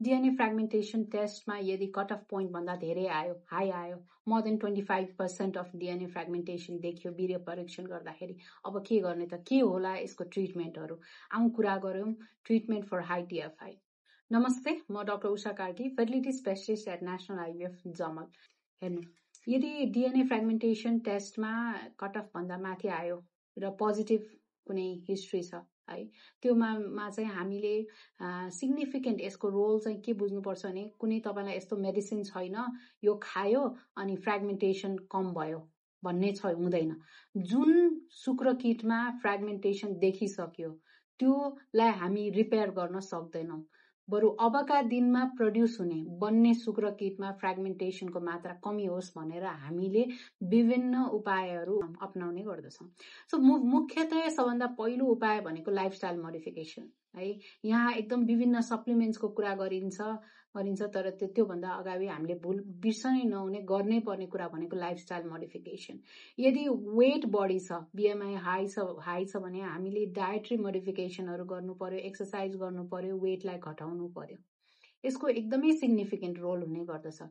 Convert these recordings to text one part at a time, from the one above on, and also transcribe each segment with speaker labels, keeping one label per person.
Speaker 1: DNA fragmentation टेस्टमा यदि cut off point भन्दा धेरै आयो, हाई आयो, more than 25% of DNA fragmentation देखियो वीर्य परीक्षण गर्दाखेरि, अब के गर्ने त, के होला यसको ट्रिटमेन्टहरू? आउँ कुरा गरौँ ट्रिटमेन्ट फर हाई टिएफआई। नमस्ते, म doctor Usha Karki, fertility specialist at National IVF Jamal. हेर्नु, यदि डिएनए फ्रेगमेन्टेसन टेस्टमा कट अफ भन्दा माथि आयो र पोजिटिभ कुनै हिस्ट्री छ है, त्योमा चाहिँ हामीले सिग्निफिकेन्ट यसको रोल चाहिँ के बुझ्नुपर्छ भने, कुनै तपाईँलाई यस्तो मेडिसिन छैन यो खायो अनि फ्रेगमेन्टेसन कम भयो भन्ने हुँदैन। जुन शुक्रकीटमा फ्रेगमेन्टेसन देखिसक्यो त्योलाई हामी रिपेयर गर्न सक्दैनौं, बरु अबका दिनमा प्रड्युस हुने बन्ने शुक्रकीटमा फ्रेगमेन्टेसनको मात्रा कमी होस् भनेर हामीले विभिन्न उपायहरू अपनाउने गर्दछौं। सो मुख्यतया सबभन्दा पहिलो उपाय भनेको लाइफस्टाइल मोडिफिकेसन है। यहाँ एकदम विभिन्न सप्लिमेन्ट्सको कुरा गरिन्छ तर त्योभन्दा अगाडि हामीले बिर्सनै नहुने गर्नै पर्ने कुरा भनेको लाइफस्टाइल मोडिफिकेसन। यदि वेट बढी छ, बीएमआई हाई छ भने हामीले डायट्री मोडिफिकेसनहरू गर्नु पर्यो, एक्सरसाइज गर्नु पर्यो, वेटलाई घटाउनु पर्यो। यसको एकदमै सिग्निफिकेन्ट रोल हुने गर्दछ।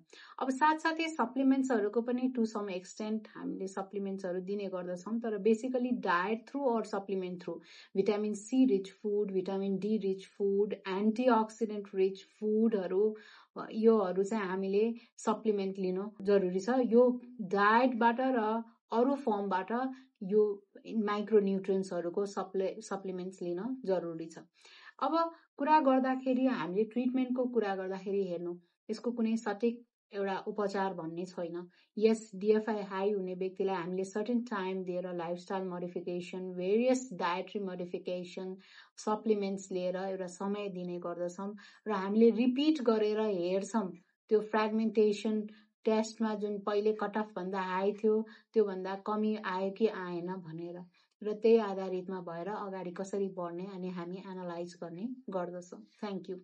Speaker 1: अब साथसाथै सप्लिमेन्ट्सहरूको पनि टु सम एक्सटेन्ट हामीले सप्लिमेन्ट्सहरू दिने गर्दछौं, तर बेसिकली डायट थ्रु और supplement through vitamin C rich food, vitamin D rich food, antioxidant rich फुडहरू, योहरू चाहिँ हामीले सप्लिमेन्ट लिनु जरुरी छ। यो डायटबाट र अरू फर्मबाट यो माइक्रोन्युट्रियन्ट्सहरूको सप्लिमेन्ट्स लिन जरुरी छ। अब कुरा गर्दाखेरि हामीले ट्रिटमेन्टको कुरा गर्दाखेरि हेर्नु, यसको कुनै सटिक एउटा उपचार भन्ने छैन। यस डिएफआई हाई हुने व्यक्तिलाई हामीले सर्टेन टाइम दिएर lifestyle modification, various dietary modification, supplements लिएर एउटा समय दिने गर्दछौं र हामीले रिपिट गरेर हेर्छौं त्यो फ्रेगमेन्टेसन टेस्टमा जुन पहिले कट अफ भन्दा हाई थियो त्योभन्दा कमी आयो कि आएन भनेर, र त्यही आधारितमा भएर अगाडि कसरी बढ्ने अनि हामी एनालाइज गर्ने गर्दछौं। Thank you.